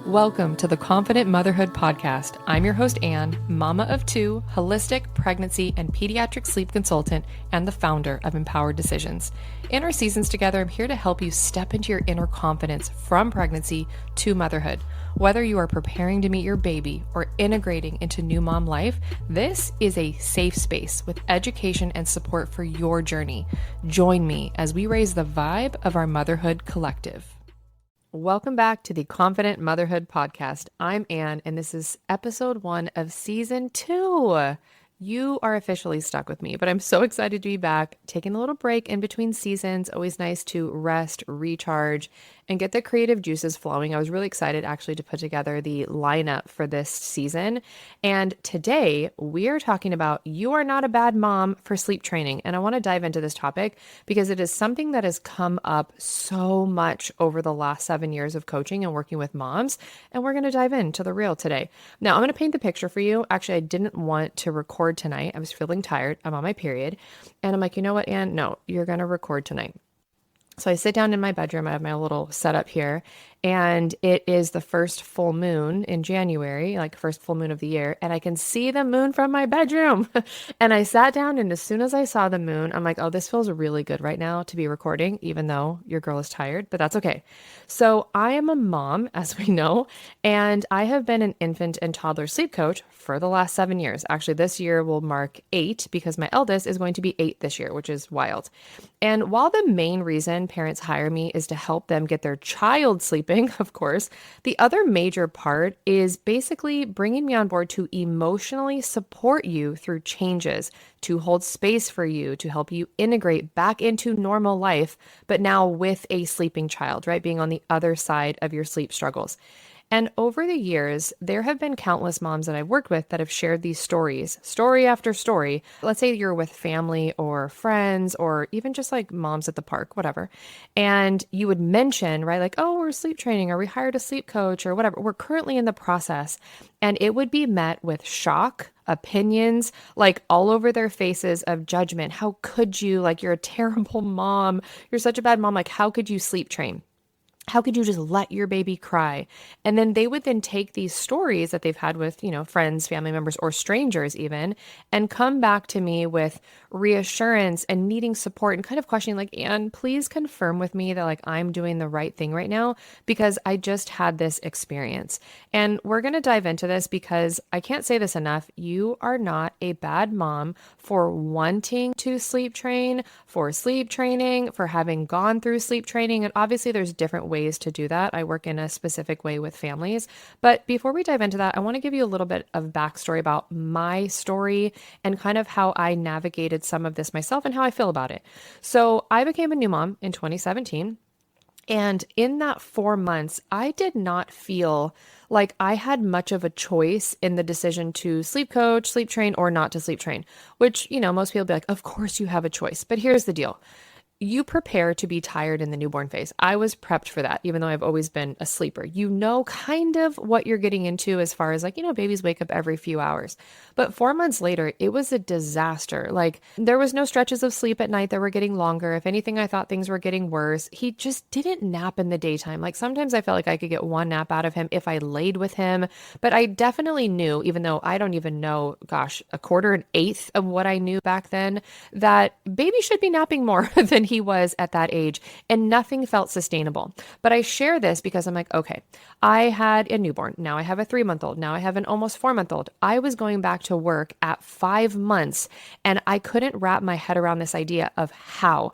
Welcome to the Confident Motherhood Podcast. I'm your host, Anne, mama of two, holistic pregnancy and pediatric sleep consultant, and the founder of Empowered Decisions. In our seasons together, I'm here to help you step into your inner confidence from pregnancy to motherhood. Whether you are preparing to meet your baby or integrating into new mom life, this is a safe space with education and support for your journey. Join me as we raise the vibe of our motherhood collective. Welcome back to the Confident Motherhood Podcast. I'm Anne, and this is episode 1 of season 2. You are officially stuck with me, but I'm so excited to be back, taking a little break in between seasons. Always nice to rest, recharge, and get the creative juices flowing. I was really excited actually to put together the lineup for this season. And today we are talking about you are not a bad mom for sleep training. And I want to dive into this topic because it is something that has come up so much over the last 7 years of coaching and working with moms. And we're going to dive into the real today. Now I'm going to paint the picture for you. Actually, I didn't want to record tonight. I was feeling tired. I'm on my period. And I'm like, you know what, Anne? No, you're going to record tonight. So I sit down in my bedroom. I have my little setup here, and it is the first full moon in January, like first full moon of the year, and I can see the moon from my bedroom. And I sat down, and as soon as I saw the moon, I'm like, oh, this feels really good right now to be recording, even though your girl is tired, but that's okay. So I am a mom, as we know, and I have been an infant and toddler sleep coach for the last 7 years. Actually, this year will mark 8 because my eldest is going to be 8 this year, which is wild. And while the main reason parents hire me is to help them get their child sleeping, of course, the other major part is basically bringing me on board to emotionally support you through changes, to hold space for you, to help you integrate back into normal life, but now with a sleeping child, right? Being on the other side of your sleep struggles. And over the years, there have been countless moms that I've worked with that have shared these stories, story after story. Let's say you're with family or friends or even just like moms at the park, whatever. And you would mention, right, like, oh, we're sleep training or we hired a sleep coach or whatever. We're currently in the process. And it would be met with shock, opinions, like all over their faces of judgment. How could you? Like, you're a terrible mom. You're such a bad mom. Like, how could you sleep train? How could you just let your baby cry? And then they would then take these stories that they've had with, friends, family members, or strangers even, and come back to me with reassurance and needing support and kind of questioning like, Anne, please confirm with me that like I'm doing the right thing right now because I just had this experience. And we're going to dive into this because I can't say this enough. You are not a bad mom for wanting to sleep train, for sleep training, for having gone through sleep training. And obviously there's different ways to do that. I work in a specific way with families. But before we dive into that, I want to give you a little bit of backstory about my story and kind of how I navigated some of this myself and how I feel about it. So I became a new mom in 2017. And in that 4 months, I did not feel like I had much of a choice in the decision to sleep coach, sleep train, or not to sleep train, which, most people be like, of course you have a choice. But here's the deal. You prepare to be tired in the newborn phase. I was prepped for that, even though I've always been a sleeper. You know kind of what you're getting into as far as like, babies wake up every few hours. But 4 months later, it was a disaster. Like there was no stretches of sleep at night that were getting longer. If anything, I thought things were getting worse. He just didn't nap in the daytime. Like sometimes I felt like I could get one nap out of him if I laid with him. But I definitely knew, even though I don't even know, a quarter, an eighth of what I knew back then, that baby should be napping more than he was at that age, and nothing felt sustainable. But I share this because I'm like, okay, I had a newborn. Now I have a 3-month-old. Now I have an almost 4-month-old. I was going back to work at 5 months, and I couldn't wrap my head around this idea of how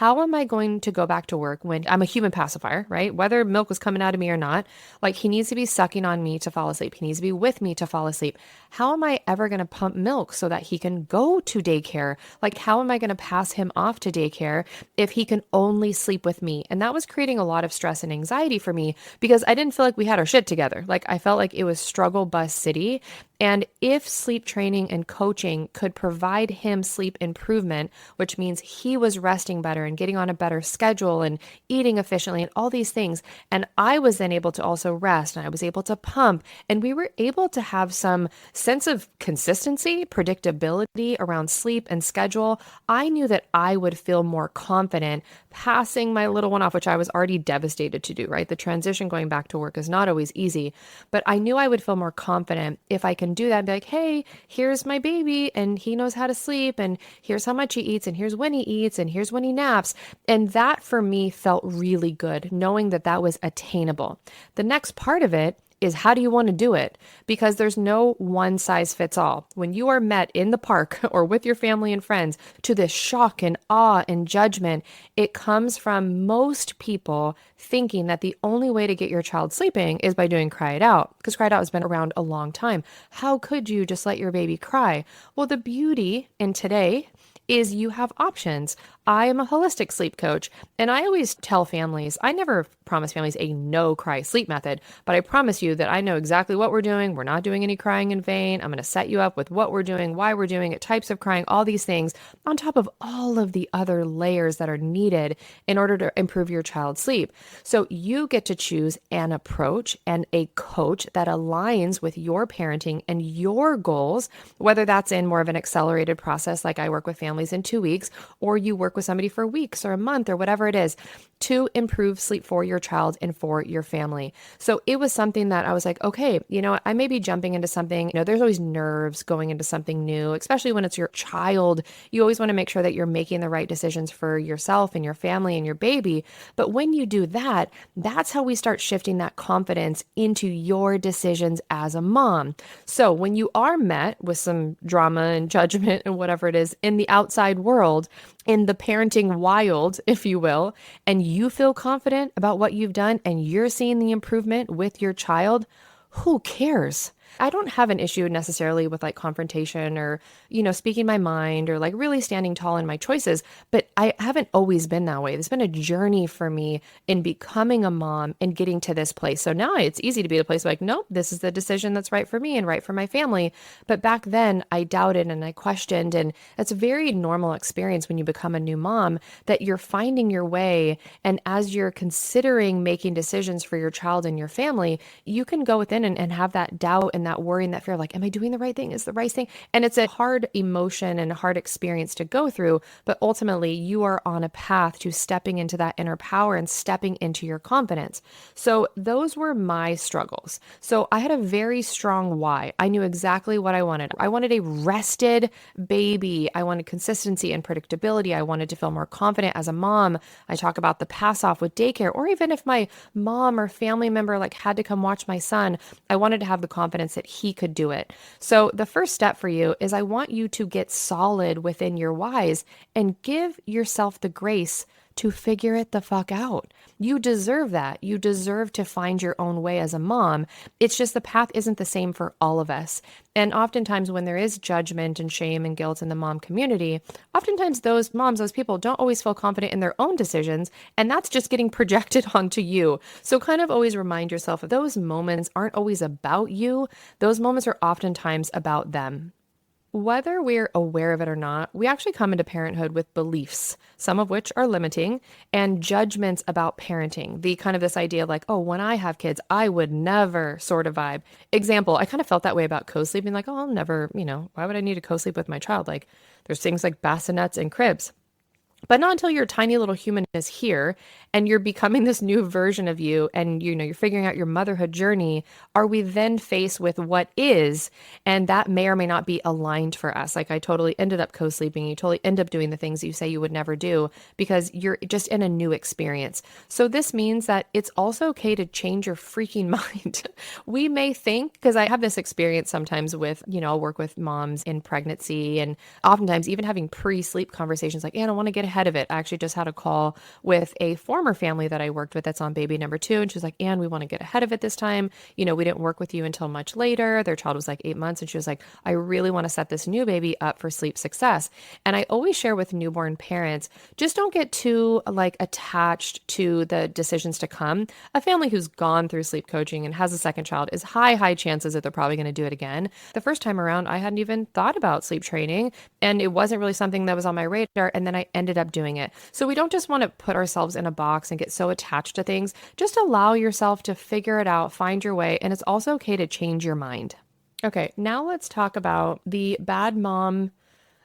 am I going to go back to work when I'm a human pacifier, right? Whether milk was coming out of me or not, like he needs to be sucking on me to fall asleep. He needs to be with me to fall asleep. How am I ever going to pump milk so that he can go to daycare? Like, how am I going to pass him off to daycare if he can only sleep with me? And that was creating a lot of stress and anxiety for me because I didn't feel like we had our shit together. Like I felt like it was struggle bus city. And if sleep training and coaching could provide him sleep improvement, which means he was resting better and getting on a better schedule and eating efficiently and all these things, and I was then able to also rest and I was able to pump, and we were able to have some sense of consistency, predictability around sleep and schedule, I knew that I would feel more confident passing my little one off, which I was already devastated to do, right? The transition going back to work is not always easy, but I knew I would feel more confident if I can do that and be like, hey, here's my baby and he knows how to sleep and here's how much he eats and here's when he eats and here's when he naps. And that for me felt really good, knowing that that was attainable. The next part of it is how do you want to do it? Because there's no one size fits all. When you are met in the park or with your family and friends to this shock and awe and judgment, it comes from most people thinking that the only way to get your child sleeping is by doing cry it out, because cry it out has been around a long time. How could you just let your baby cry? Well, the beauty in today is you have options. I am a holistic sleep coach, and I always tell families, I never promise families a no cry sleep method, but I promise you that I know exactly what we're doing. We're not doing any crying in vain. I'm going to set you up with what we're doing, why we're doing it, types of crying, all these things on top of all of the other layers that are needed in order to improve your child's sleep. So you get to choose an approach and a coach that aligns with your parenting and your goals, whether that's in more of an accelerated process, like I work with families in 2 weeks, or you work with somebody for weeks or a month or whatever it is to improve sleep for your child and for your family. So it was something that I was like, okay, you know, I may be jumping into something, you know, there's always nerves going into something new, especially when it's your child. You always want to make sure that you're making the right decisions for yourself and your family and your baby. But when you do that, that's how we start shifting that confidence into your decisions as a mom. So when you are met with some drama and judgment and whatever it is in the outside world, in the parenting wild, if you will, and you feel confident about what you've done and you're seeing the improvement with your child, who cares? I don't have an issue necessarily with like confrontation or, you know, speaking my mind or like really standing tall in my choices, but I haven't always been that way. It's been a journey for me in becoming a mom and getting to this place. So now it's easy to be at a place like, nope, this is the decision that's right for me and right for my family. But back then I doubted and I questioned, and it's a very normal experience when you become a new mom that you're finding your way. And as you're considering making decisions for your child and your family, you can go within and have that doubt and that worry and that fear, like, am I doing the right thing? Is the right thing? And it's a hard emotion and a hard experience to go through, but ultimately you are on a path to stepping into that inner power and stepping into your confidence. So those were my struggles. So I had a very strong why. I knew exactly what I wanted. I wanted a rested baby. I wanted consistency and predictability. I wanted to feel more confident as a mom. I talk about the pass off with daycare, or even if my mom or family member like had to come watch my son, I wanted to have the confidence that he could do it. So the first step for you is I want you to get solid within your whys and give yourself the grace to figure it the fuck out. You deserve that. You deserve to find your own way as a mom. It's just the path isn't the same for all of us. And oftentimes when there is judgment and shame and guilt in the mom community, oftentimes those moms, those people don't always feel confident in their own decisions. And that's just getting projected onto you. So kind of always remind yourself those moments aren't always about you. Those moments are oftentimes about them. Whether we're aware of it or not, we actually come into parenthood with beliefs, some of which are limiting, and judgments about parenting. The kind of this idea of like, oh, when I have kids, I would never sort of vibe. Example, I kind of felt that way about co-sleeping, like, oh, I'll never, why would I need to co-sleep with my child? Like, there's things like bassinets and cribs. But not until your tiny little human is here and you're becoming this new version of you and you're figuring out your motherhood journey, are we then faced with what is, and that may or may not be aligned for us. Like I totally ended up co-sleeping, you totally end up doing the things you say you would never do because you're just in a new experience. So this means that it's also okay to change your freaking mind. We may think, because I have this experience sometimes with, I'll work with moms in pregnancy and oftentimes even having pre-sleep conversations like, I don't want to get ahead of it. I actually just had a call with a former former family that I worked with that's on baby number 2. And she was like, Anne, we want to get ahead of it this time. We didn't work with you until much later. Their child was like 8 months. And she was like, I really want to set this new baby up for sleep success. And I always share with newborn parents, just don't get too like attached to the decisions to come. A family who's gone through sleep coaching and has a second child is high chances that they're probably going to do it again. The first time around, I hadn't even thought about sleep training, and it wasn't really something that was on my radar. And then I ended up doing it. So we don't just want to put ourselves in a box and get so attached to things. Just allow yourself to figure it out, find your way. And it's also okay to change your mind. Okay, now let's talk about the bad mom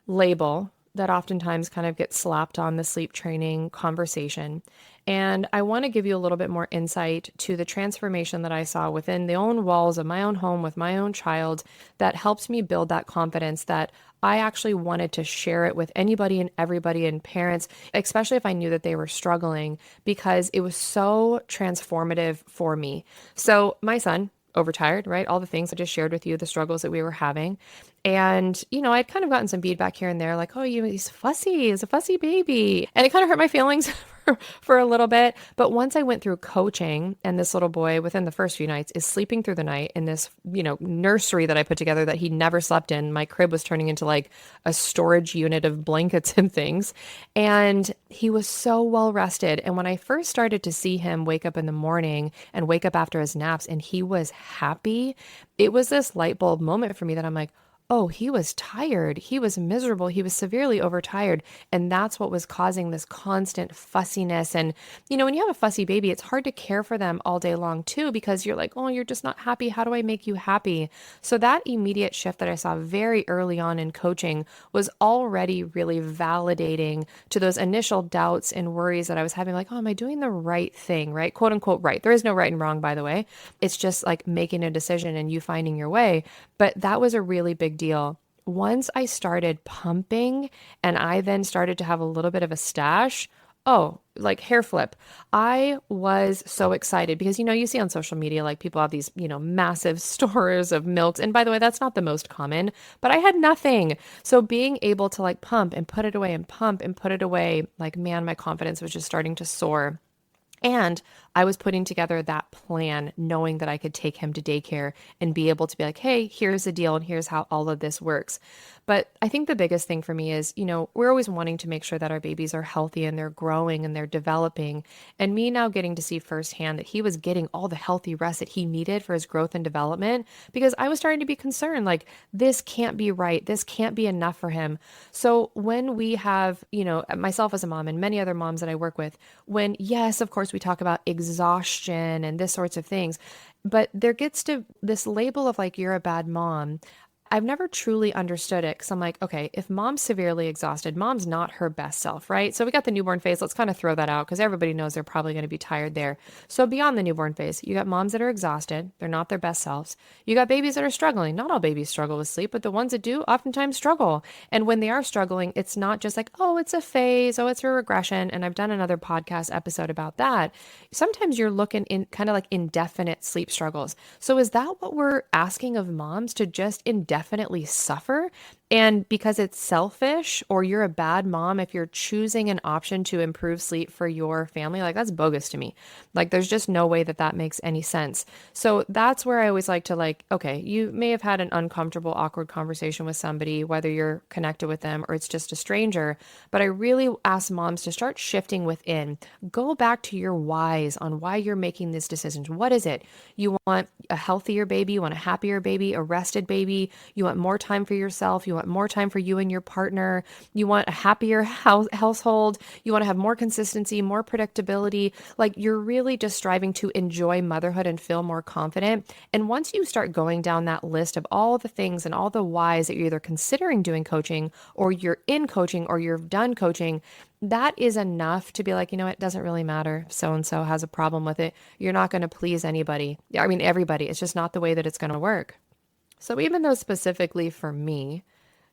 label that oftentimes kind of gets slapped on the sleep training conversation. And I want to give you a little bit more insight to the transformation that I saw within the own walls of my own home with my own child that helped me build that confidence that I actually wanted to share it with anybody and everybody and parents, especially if I knew that they were struggling, because it was so transformative for me. So my son, overtired, right? All the things I just shared with you, the struggles that we were having. And, I'd kind of gotten some feedback here and there, like, oh, he's fussy, he's a fussy baby. And it kind of hurt my feelings for a little bit. But once I went through coaching, and this little boy within the first few nights is sleeping through the night in this, nursery that I put together that he never slept in. My crib was turning into like a storage unit of blankets and things. And he was so well rested. And when I first started to see him wake up in the morning and wake up after his naps and he was happy, it was this light bulb moment for me that I'm like, oh, he was tired. He was miserable. He was severely overtired. And that's what was causing this constant fussiness. And, when you have a fussy baby, it's hard to care for them all day long too, because you're like, oh, you're just not happy. How do I make you happy? So that immediate shift that I saw very early on in coaching was already really validating to those initial doubts and worries that I was having, like, oh, am I doing the right thing, right? Quote unquote, right. There is no right and wrong, by the way. It's just like making a decision and you finding your way. But that was a really big deal. Once I started pumping and I then started to have a little bit of a stash, oh, like hair flip. I was so excited because, you see on social media, like people have these, massive stores of milks. And by the way, that's not the most common, but I had nothing. So being able to like pump and put it away and pump and put it away, like, man, my confidence was just starting to soar. And I was putting together that plan, knowing that I could take him to daycare and be able to be like, hey, here's the deal and here's how all of this works. But I think the biggest thing for me is, we're always wanting to make sure that our babies are healthy and they're growing and they're developing. And me now getting to see firsthand that he was getting all the healthy rest that he needed for his growth and development, because I was starting to be concerned, like, this can't be right. This can't be enough for him. So when we have, myself as a mom and many other moms that I work with, when, yes, of course, we talk about exhaustion and this sorts of things, but there gets to this label of like, you're a bad mom. I've never truly understood it because I'm like, okay, if mom's severely exhausted, mom's not her best self, right? So we got the newborn phase. Let's kind of throw that out because everybody knows they're probably going to be tired there. So beyond the newborn phase, you got moms that are exhausted. They're not their best selves. You got babies that are struggling. Not all babies struggle with sleep, but the ones that do oftentimes struggle. And when they are struggling, it's not just like, oh, it's a phase. Oh, it's a regression. And I've done another podcast episode about that. Sometimes you're looking in kind of like indefinite sleep struggles. So is that what we're asking of moms, to just indefinitely suffer? And because it's selfish, or you're a bad mom if you're choosing an option to improve sleep for your family, like, that's bogus to me. Like, there's just no way that that makes any sense. So that's where I always like to, like, okay, you may have had an uncomfortable, awkward conversation with somebody, whether you're connected with them or it's just a stranger. But I really ask moms to start shifting within. Go back to your whys on why you're making these decisions. What is it? You want a healthier baby, you want a happier baby, a rested baby, you want more time for yourself, you want more time for you and your partner, you want a happier household, you want to have more consistency, more predictability. Like, you're really just striving to enjoy motherhood and feel more confident. And once you start going down that list of all the things and all the whys that you're either considering doing coaching, or you're in coaching, or you've done coaching, that is enough to be like, it doesn't really matter if so-and-so has a problem with it. You're not going to please anybody. I mean, everybody. It's just not the way that it's going to work. So even though specifically for me,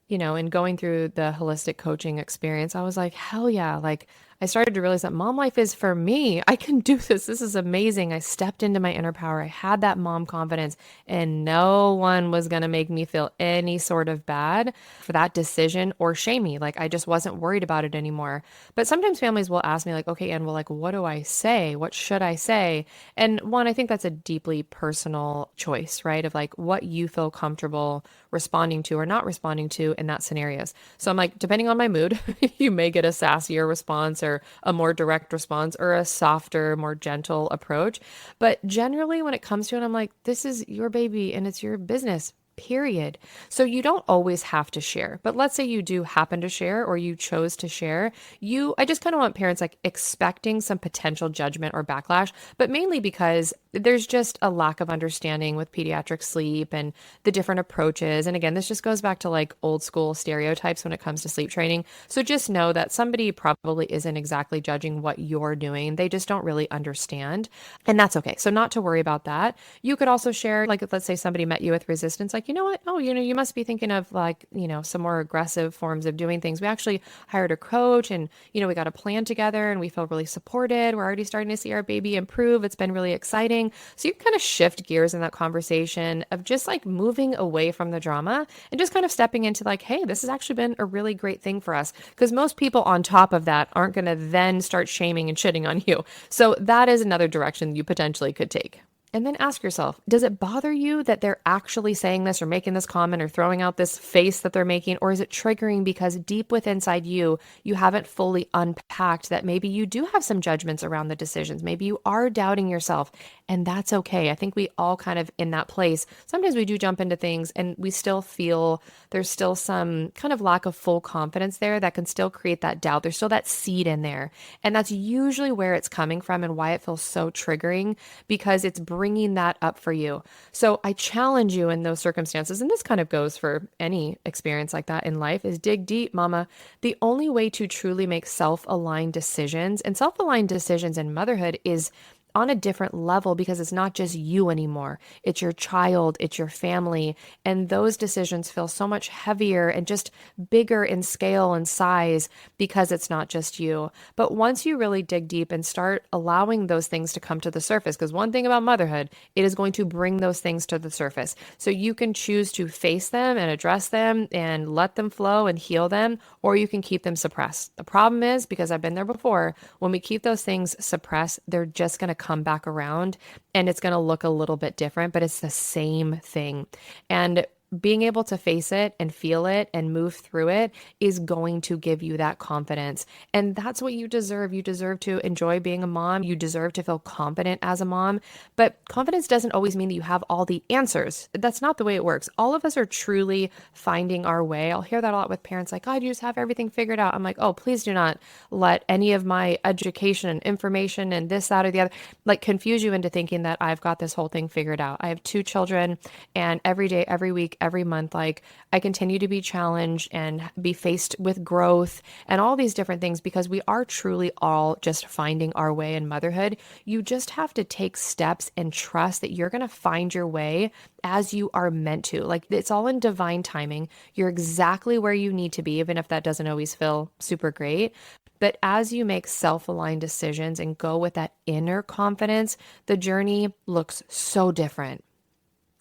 in going through the holistic coaching experience, I was like, hell yeah, like, I started to realize that mom life is for me. I can do this. This is amazing. I stepped into my inner power. I had that mom confidence, and no one was going to make me feel any sort of bad for that decision or shame me. Like I just wasn't worried about it anymore. But sometimes families will ask me like, okay, and well, like, what do I say? What should I say? And one, I think that's a deeply personal choice, right? Of like what you feel comfortable responding to or not responding to in that scenarios. So I'm like, depending on my mood, you may get a sassier response or a more direct response or a softer, more gentle approach. But generally, when it comes to it, I'm like, this is your baby and it's your business. Period. So you don't always have to share, but let's say you do happen to share or you chose to share. I just kind of want parents like expecting some potential judgment or backlash, but mainly because there's just a lack of understanding with pediatric sleep and the different approaches. And again, this just goes back to like old school stereotypes when it comes to sleep training. So just know that somebody probably isn't exactly judging what you're doing. They just don't really understand. And that's okay. So not to worry about that. You could also share, like, let's say somebody met you with resistance, like, you know what? Oh, you must be thinking of like, some more aggressive forms of doing things. We actually hired a coach and, we got a plan together and we feel really supported. We're already starting to see our baby improve. It's been really exciting. So you can kind of shift gears in that conversation of just like moving away from the drama and just kind of stepping into like, hey, this has actually been a really great thing for us. Because most people on top of that aren't going to then start shaming and shitting on you. So that is another direction you potentially could take. And then ask yourself, does it bother you that they're actually saying this or making this comment or throwing out this face that they're making? Or is it triggering because deep within inside you, you haven't fully unpacked that maybe you do have some judgments around the decisions. Maybe you are doubting yourself, and that's okay. I think we all kind of in that place. Sometimes we do jump into things and we still feel there's still some kind of lack of full confidence there that can still create that doubt. There's still that seed in there. And that's usually where it's coming from and why it feels so triggering, because it's bringing that up for you. So I challenge you in those circumstances, and this kind of goes for any experience like that in life, is dig deep, mama. The only way to truly make self-aligned decisions, and self-aligned decisions in motherhood is on a different level because it's not just you anymore. It's your child, it's your family. And those decisions feel so much heavier and just bigger in scale and size because it's not just you. But once you really dig deep and start allowing those things to come to the surface, because one thing about motherhood, it is going to bring those things to the surface. So you can choose to face them and address them and let them flow and heal them, or you can keep them suppressed. The problem is, because I've been there before, when we keep those things suppressed, they're just going to come back around and it's going to look a little bit different, but it's the same thing. And being able to face it and feel it and move through it is going to give you that confidence. And that's what you deserve. You deserve to enjoy being a mom. You deserve to feel confident as a mom. But confidence doesn't always mean that you have all the answers. That's not the way it works. All of us are truly finding our way. I'll hear that a lot with parents like, oh, you just have everything figured out. I'm like, oh, please do not let any of my education and information and this, that, or the other, like confuse you into thinking that I've got this whole thing figured out. I have 2 children, and every day, every week, every month, like I continue to be challenged and be faced with growth and all these different things because we are truly all just finding our way in motherhood. You just have to take steps and trust that you're going to find your way as you are meant to. Like it's all in divine timing. You're exactly where you need to be, even if that doesn't always feel super great. But as you make self-aligned decisions and go with that inner confidence, the journey looks so different.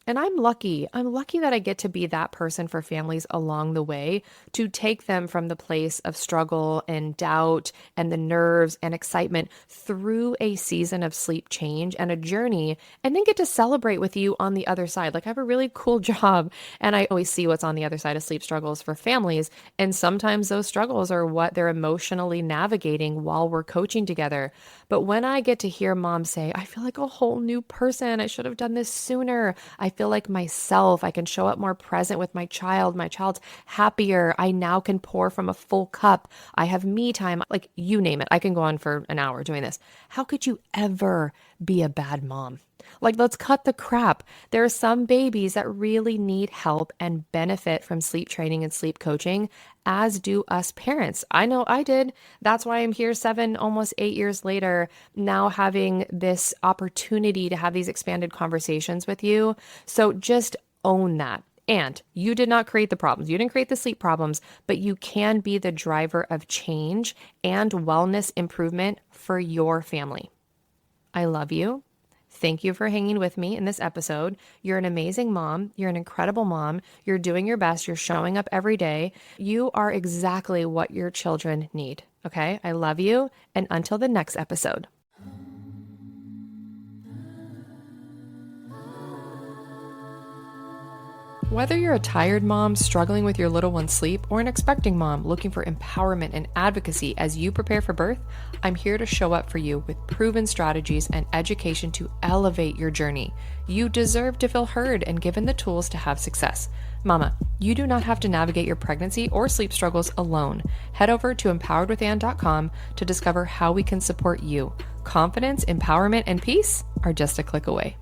And I'm lucky. I'm lucky that I get to be that person for families along the way to take them from the place of struggle and doubt and the nerves and excitement through a season of sleep change and a journey, and then get to celebrate with you on the other side. Like I have a really cool job, and I always see what's on the other side of sleep struggles for families. And sometimes those struggles are what they're emotionally navigating while we're coaching together. But when I get to hear moms say, I feel like a whole new person, I should have done this sooner. I feel like myself. I can show up more present with my child. My child's happier. I now can pour from a full cup. I have me time. Like you name it. I can go on for an hour doing this. How could you ever be a bad mom? Like, let's cut the crap. There are some babies that really need help and benefit from sleep training and sleep coaching, as do us parents. I know I did. That's why I'm here 7, almost 8 years later, now having this opportunity to have these expanded conversations with you. So just own that. And you did not create the problems. You didn't create the sleep problems, but you can be the driver of change and wellness improvement for your family. I love you. Thank you for hanging with me in this episode. You're an amazing mom. You're an incredible mom. You're doing your best. You're showing up every day. You are exactly what your children need. Okay? I love you. And until the next episode. Whether you're a tired mom struggling with your little one's sleep or an expecting mom looking for empowerment and advocacy as you prepare for birth, I'm here to show up for you with proven strategies and education to elevate your journey. You deserve to feel heard and given the tools to have success. Mama, you do not have to navigate your pregnancy or sleep struggles alone. Head over to empoweredwithann.com to discover how we can support you. Confidence, empowerment, and peace are just a click away.